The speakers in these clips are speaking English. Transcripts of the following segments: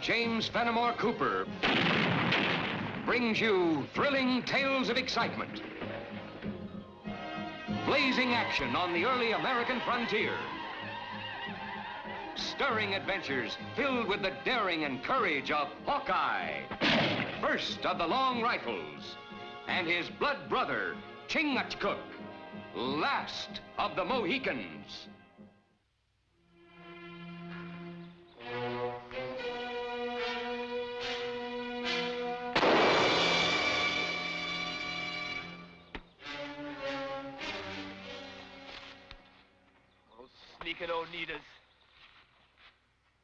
James Fenimore Cooper brings you thrilling tales of excitement, blazing action on the early American frontier, stirring adventures filled with the daring and courage of Hawkeye, first of the long rifles, and his blood brother, Chingachgook, last of the Mohicans. Those sneaking Oneidas.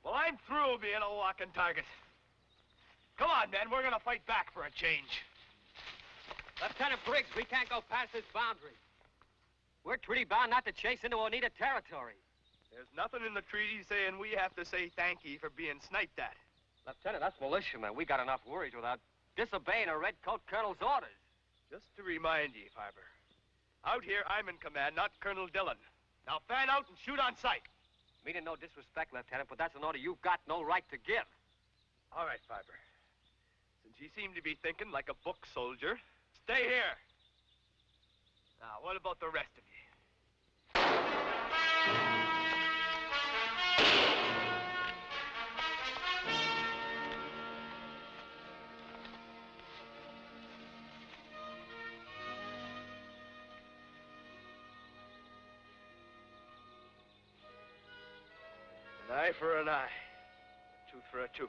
Well, I'm through being a walking target. Come on, men, we're gonna fight back for a change. Lieutenant Briggs, we can't go past this boundary. We're treaty bound not to chase into Oneida territory. There's nothing in the treaty saying we have to say thank you for being sniped at. Lieutenant, that's militiamen. We got enough worries without disobeying a redcoat colonel's orders. Just to remind you, Farber, out here I'm in command, not Colonel Dillon. Now fan out and shoot on sight. Meaning no disrespect, Lieutenant, but that's an order you've got no right to give. All right, Farber. Since you seem to be thinking like a book soldier, stay here. Now, what about the rest of you? An eye for an eye, a tooth for a tooth.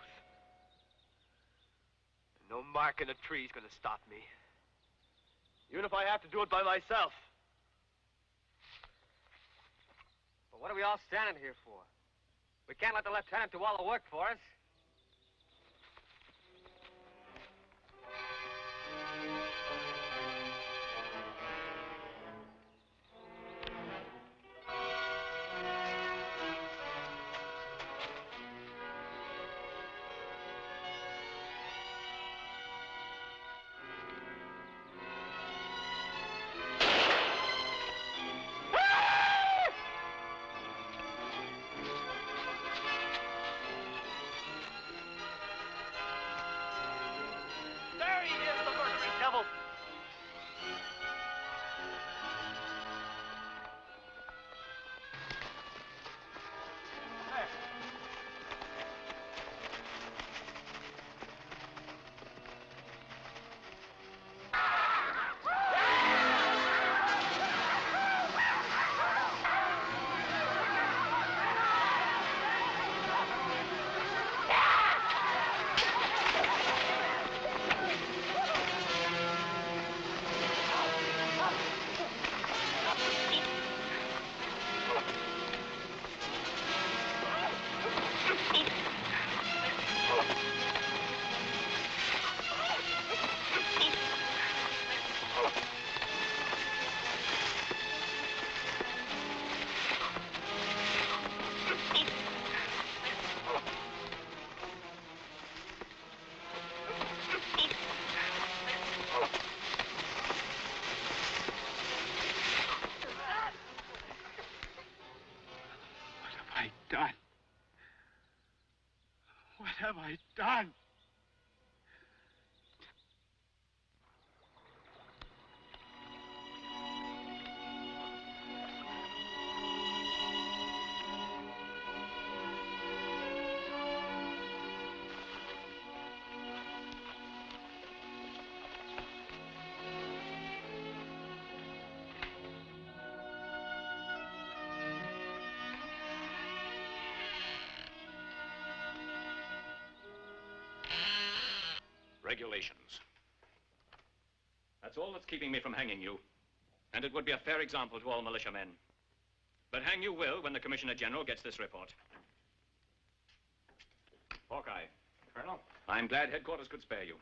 And no mark in a tree's gonna stop me. Even if I have to do it by myself. But what are we all standing here for? We can't let the lieutenant do all the work for us. What have I done? Regulations. That's all that's keeping me from hanging you. And it would be a fair example to all militiamen. But hang you will when the Commissioner General gets this report. Hawkeye. Colonel? I'm glad headquarters could spare you.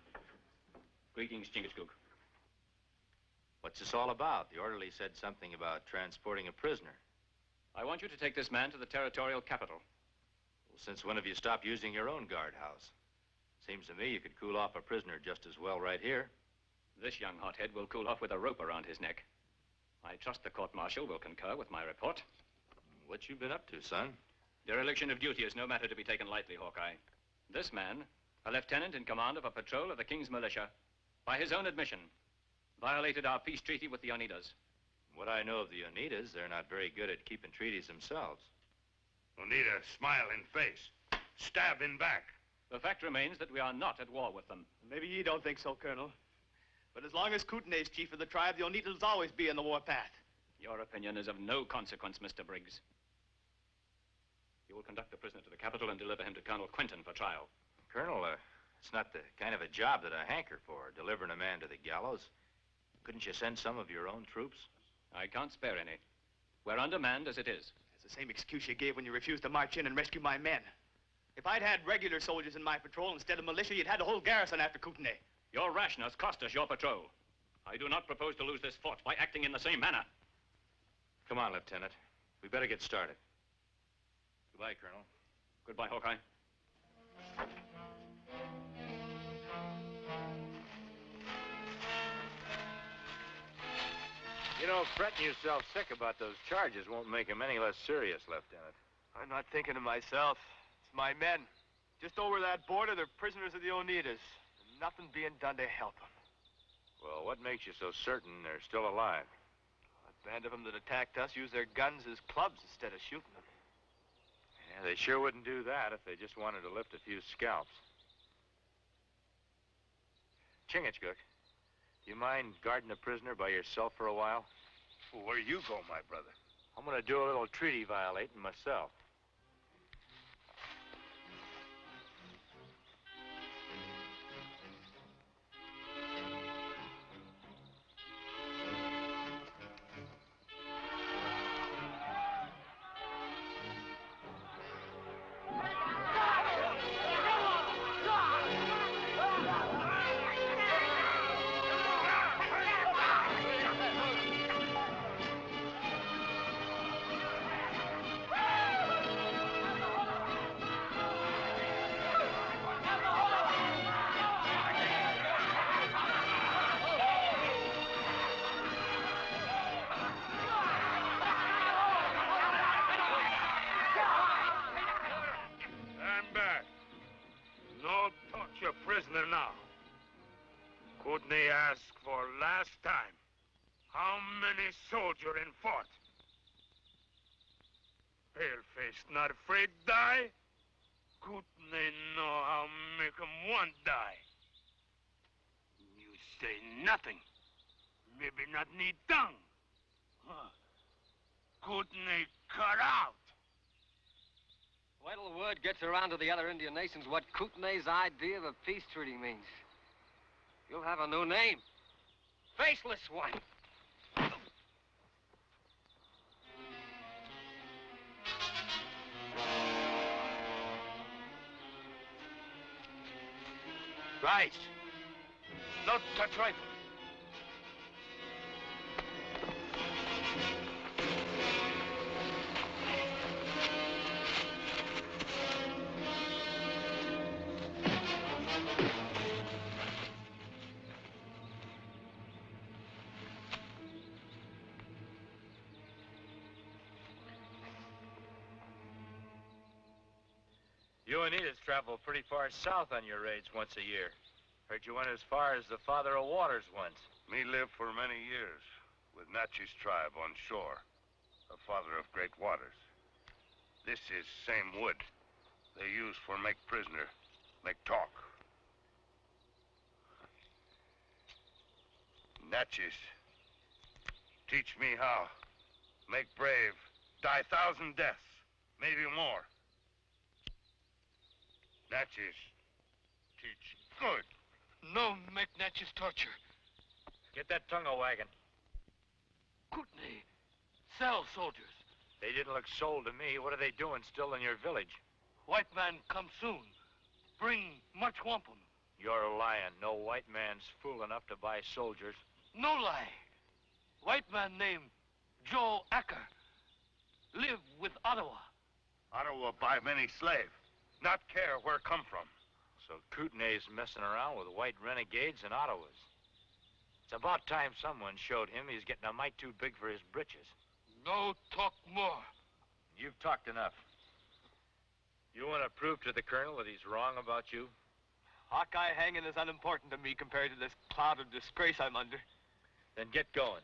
Greetings, Chingachgook. What's this all about? The orderly said something about transporting a prisoner. I want you to take this man to the territorial capital. Well, since when have you stopped using your own guardhouse? Seems to me you could cool off a prisoner just as well right here. This young hothead will cool off with a rope around his neck. I trust the court-martial will concur with my report. What you been up to, son? Dereliction of duty is no matter to be taken lightly, Hawkeye. This man, a lieutenant in command of a patrol of the King's militia, by his own admission, violated our peace treaty with the Oneidas. What I know of the Oneidas, they're not very good at keeping treaties themselves. Oneida, smile in face. Stab in back. The fact remains that we are not at war with them. Maybe you don't think so, Colonel. But as long as Kootenai's chief of the tribe, the Oneidas will always be in the warpath. Your opinion is of no consequence, Mr. Briggs. You will conduct the prisoner to the capital and deliver him to Colonel Quinton for trial. Colonel, it's not the kind of a job that I hanker for, delivering a man to the gallows. Couldn't you send some of your own troops? I can't spare any. We're undermanned as it is. It's the same excuse you gave when you refused to march in and rescue my men. If I'd had regular soldiers in my patrol instead of militia, you'd had the whole garrison after Kootenai. Your rashness cost us your patrol. I do not propose to lose this fort by acting in the same manner. Come on, Lieutenant. We better get started. Goodbye, Colonel. Goodbye, Hawkeye. You know, fretting yourself sick about those charges won't make them any less serious, Lieutenant. I'm not thinking of myself. It's my men. Just over that border, they're prisoners of the Oneidas. And nothing being done to help them. Well, what makes you so certain they're still alive? A band of them that attacked us used their guns as clubs instead of shooting them. Yeah, they sure wouldn't do that if they just wanted to lift a few scalps. Chingachgook, do you mind guarding the prisoner by yourself for a while? Well, where you go, my brother? I'm going to do a little treaty violating myself. Now, Kootenai ask for last time, how many soldier in fort? Paleface not afraid die? Kootenai know how make 'em want die. You say nothing. Maybe not need tongue. Huh. Kootenai cut out. Wait till the word gets around to the other Indian nations what Kootenai's idea of a peace treaty means. You'll have a new name. Faceless One. Right. Not touch rifle. You and Edith travel pretty far south on your raids once a year. Heard you went as far as the Father of Waters once. Me lived for many years with Natchez tribe on shore, the Father of Great Waters. This is same wood they use for make prisoner, make talk. Natchez, teach me how. Make brave, die 1,000 deaths, maybe more. Natchez, teach good. No make Natchez torture. Get that tongue a wagging. Kootenai, sell soldiers. They didn't look sold to me. What are they doing still in your village? White man come soon. Bring much wampum. You're lying. No white man's fool enough to buy soldiers. No lie. White man named Joe Acker. Live with Ottawa. Ottawa buy many slave. Not care where come from. So Kootenai's messing around with white renegades and Ottawas. It's about time someone showed him he's getting a mite too big for his britches. No talk more. You've talked enough. You want to prove to the Colonel that he's wrong about you? Hawkeye hanging is unimportant to me compared to this cloud of disgrace I'm under. Then get going.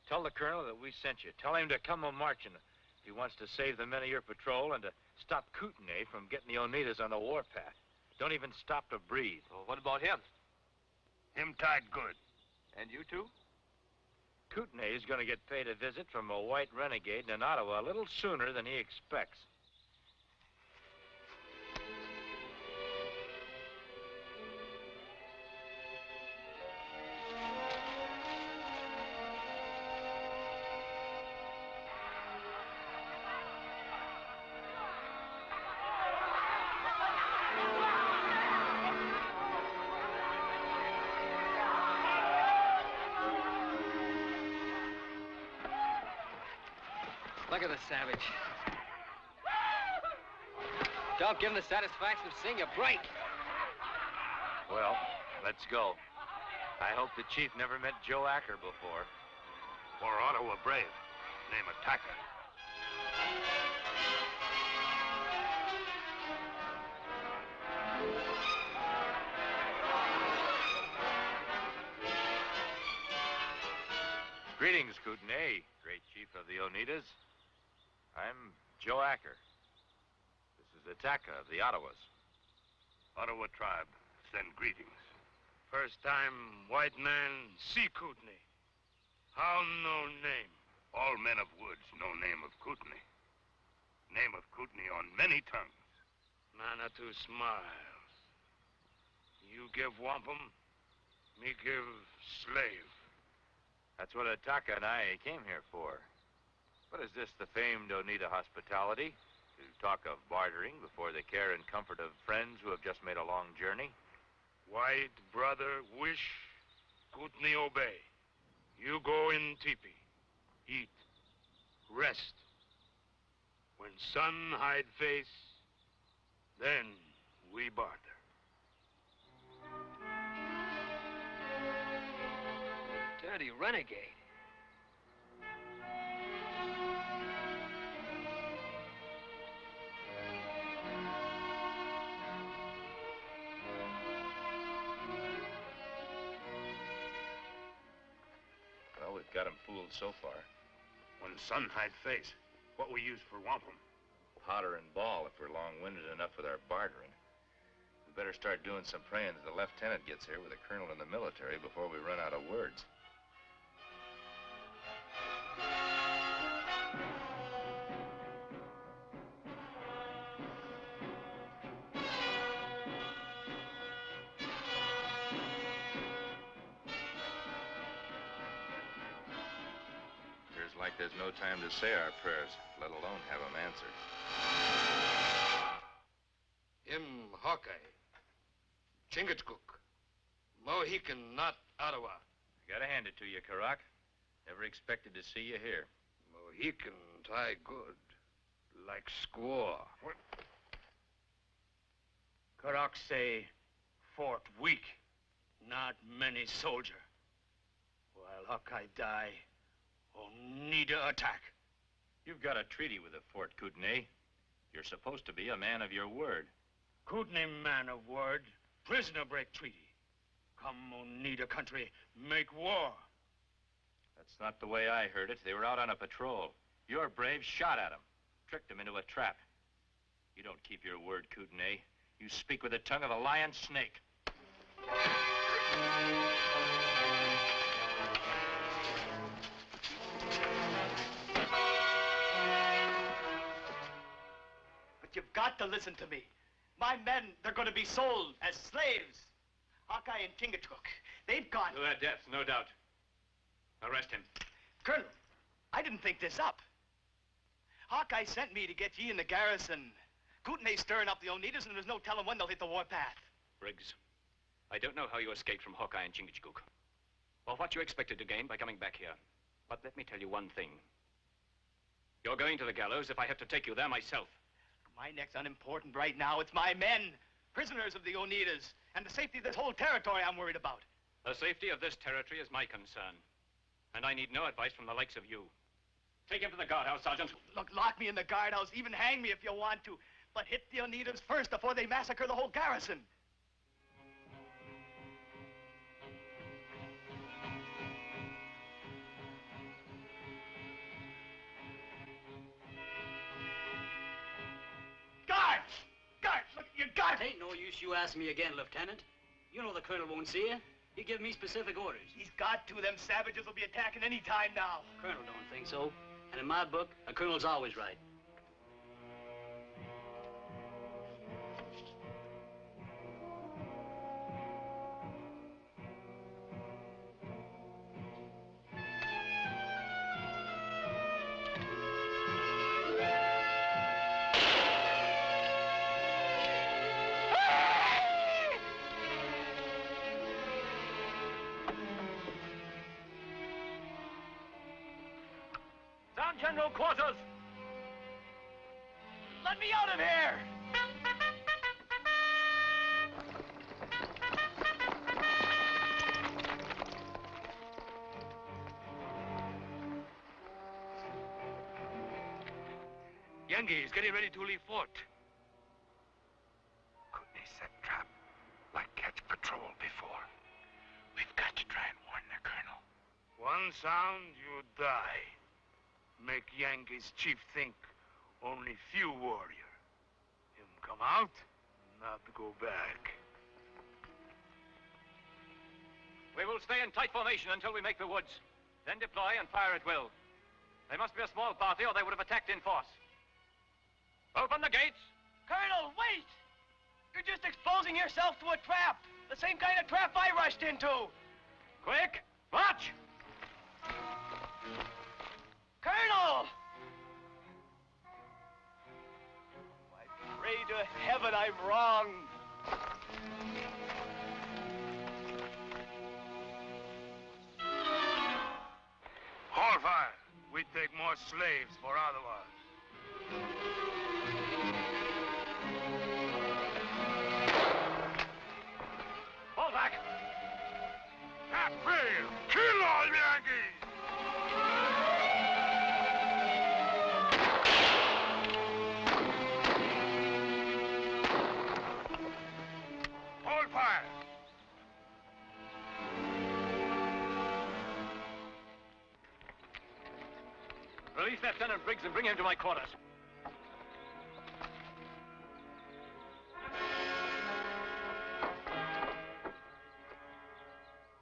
Tell the Colonel that we sent you. Tell him to come a-marching if he wants to save the men of your patrol and to stop Kootenai from getting the Oneidas on the warpath. Don't even stop to breathe. Well, what about him? Him tied good. And you two? Kootenai is going to get paid a visit from a white renegade in Ottawa a little sooner than he expects. Look at the savage. Don't give him the satisfaction of seeing you break. Well, let's go. I hope the chief never met Joe Acker before. Or Ottawa brave. Name Attacker. Greetings, Kootenai, great chief of the Oneidas. I'm Joe Acker. This is Attacker of the Ottawas. Ottawa tribe, send greetings. First time white man see Kootenai. How no name? All men of woods know name of Kootenai. Name of Kootenai on many tongues. Manitou smiles. You give wampum, me give slave. That's what Attacker and I came here for. What is this, the famed Oneida hospitality? To talk of bartering before the care and comfort of friends who have just made a long journey? White brother wish, Kootenai obey. You go in teepee, eat, rest. When sun hide face, then we barter. Dirty renegade. Well, we've got him fooled so far. When sun hide face, what we use for wampum? Powder and ball if we're long-winded enough with our bartering. We better start doing some praying that the lieutenant gets here with a colonel in the military before we run out of words. Like there's no time to say our prayers, let alone have them answered. Him Hawkeye, Chingachgook, Mohican, not Ottawa. I gotta hand it to you, Clerk. Never expected to see you here. Mohican tie good, like squaw. What? Clerk say fort weak, not many soldier. While Hawkeye die, Oneida attack. You've got a treaty with the fort, Kootenai. You're supposed to be a man of your word. Kootenai man of word, prisoner break treaty. Come Oneida country, make war. That's not the way I heard it. They were out on a patrol. Your braves shot at them, tricked them into a trap. You don't keep your word, Kootenai. You speak with the tongue of a lion snake. You've got to listen to me. My men, they're going to be sold as slaves. Hawkeye and Chingachgook, they've got... To their death, no doubt. Arrest him. Colonel, I didn't think this up. Hawkeye sent me to get ye in the garrison. Kootenai's stirring up the Oneidas, and there's no telling when they'll hit the warpath. Briggs, I don't know how you escaped from Hawkeye and Chingachgook, or what you expected to gain by coming back here. But let me tell you one thing. You're going to the gallows if I have to take you there myself. My neck's unimportant right now. It's my men, prisoners of the Oneidas, and the safety of this whole territory I'm worried about. The safety of this territory is my concern, and I need no advice from the likes of you. Take him to the guardhouse, Sergeant. Look, lock me in the guardhouse, even hang me if you want to. But hit the Oneidas first before they massacre the whole garrison. Guards! Guards, look at your guards! Ain't no use you ask me again, Lieutenant. You know the Colonel won't see you. He give me specific orders. He's got to. Them savages will be attacking any time now. Colonel don't think so. And in my book, a colonel's always right. General quarters! Let me out of here! Yankees getting ready to leave fort. Kootenai set trap, like catch patrol before. We've got to try and warn the colonel. One sound, you die. Make Yankees chief think only few warrior. Him come out, not go back. We will stay in tight formation until we make the woods. Then deploy and fire at will. They must be a small party or they would have attacked in force. Open the gates! Colonel, wait! You're just exposing yourself to a trap. The same kind of trap I rushed into. Quick! March! Colonel! I pray to heaven I'm wrong. Hold fire. We take more slaves for otherwise. Fall back! That fail! Kill all Yankees! Hold fire! Release Lieutenant Briggs and bring him to my quarters.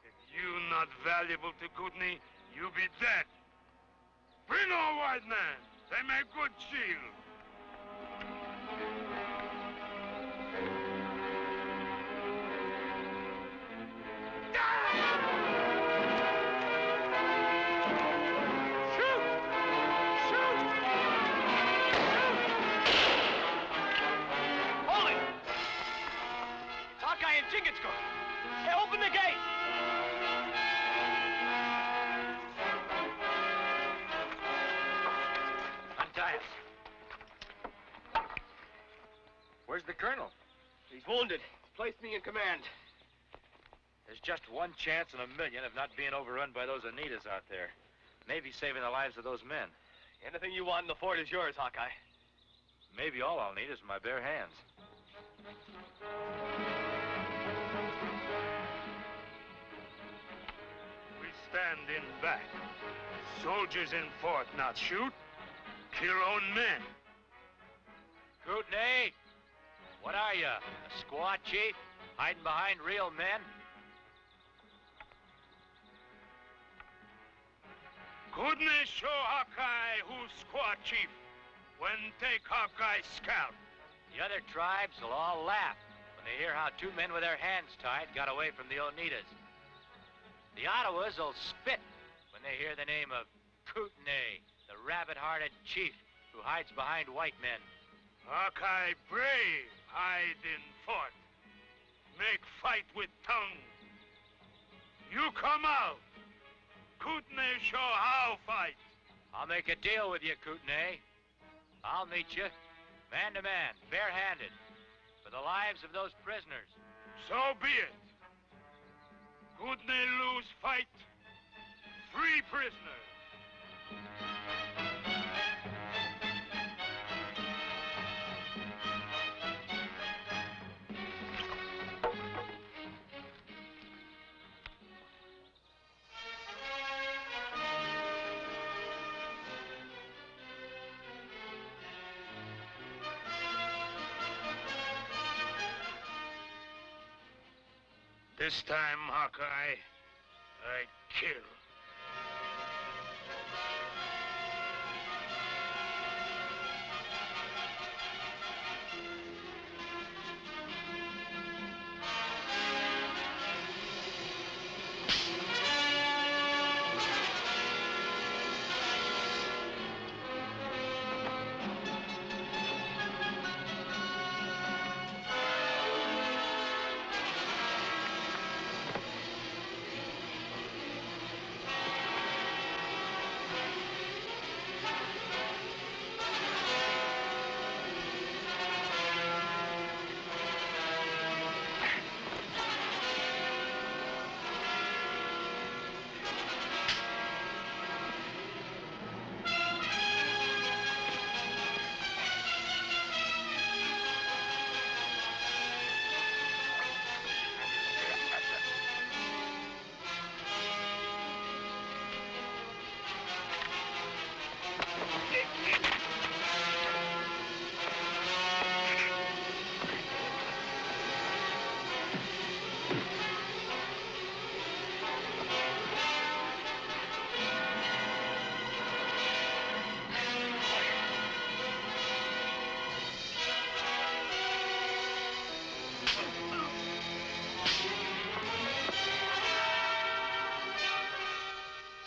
If you not valuable to Kootenai, you be dead. Bring all white men. They make good shield. Hawkeye and Chingachgook! Hey, open the gate! Untie us. Where's the colonel? He's wounded. Place me in command. There's just one chance in a million of not being overrun by those Oneidas out there. Maybe saving the lives of those men. Anything you want in the fort is yours, Hawkeye. Maybe all I'll need is my bare hands. We stand in back. Soldiers in fort not shoot. Kill own men. Kootenai! What are you, a squaw chief? Hiding behind real men? Kootenai show Hawkeye who's squaw chief. When take Hawkeye's scalp. The other tribes will all laugh when they hear how two men with their hands tied got away from the Oneidas. The Ottawas will spit when they hear the name of Kootenai, the rabbit-hearted chief who hides behind white men. Hawkeye brave, hide in fort. Make fight with tongue. You come out. Kootenai show how fight. I'll make a deal with you, Kootenai. I'll meet you, man to man, barehanded, for the lives of those prisoners. So be it. Kootenai lose fight. 3 prisoners. This time, Hawkeye, I kill.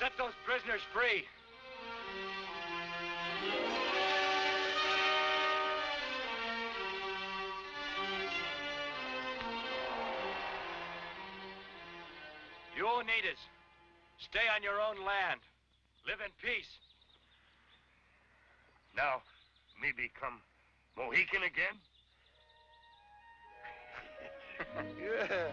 Set those prisoners free. You Oneidas, stay on your own land. Live in peace. Now, me become Mohican again? Yeah.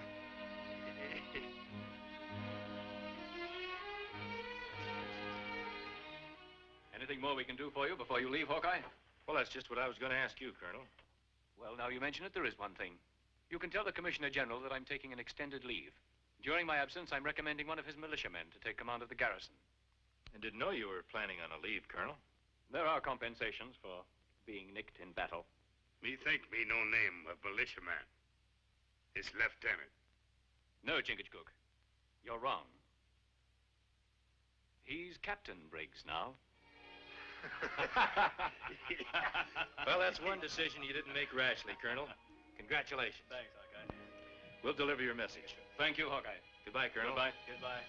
Anything more we can do for you before you leave, Hawkeye? Well, that's just what I was going to ask you, Colonel. Well, now you mention it, there is one thing. You can tell the Commissioner General that I'm taking an extended leave. During my absence, I'm recommending one of his militiamen to take command of the garrison. I didn't know you were planning on a leave, Colonel. There are compensations for being nicked in battle. Me think me no name of militiaman. It's lieutenant. No, Chingachgook. You're wrong. He's Captain Briggs now. Well, that's one decision you didn't make rashly, Colonel. Congratulations. Thanks, Hawkeye. We'll deliver your message. Thank you, Hawkeye. Goodbye, Colonel. Goodbye. Goodbye.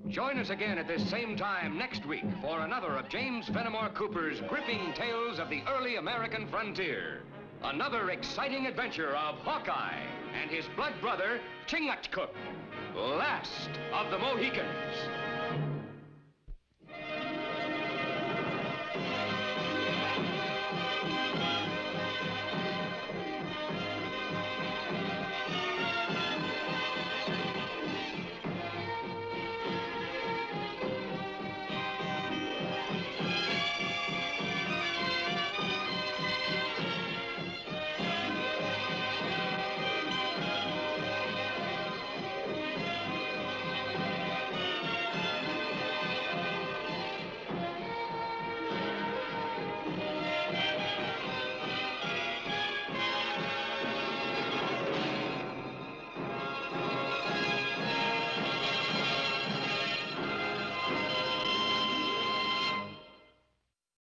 Join us again at this same time next week for another of James Fenimore Cooper's gripping tales of the early American frontier. Another exciting adventure of Hawkeye and his blood brother, Chingachgook, last of the Mohicans.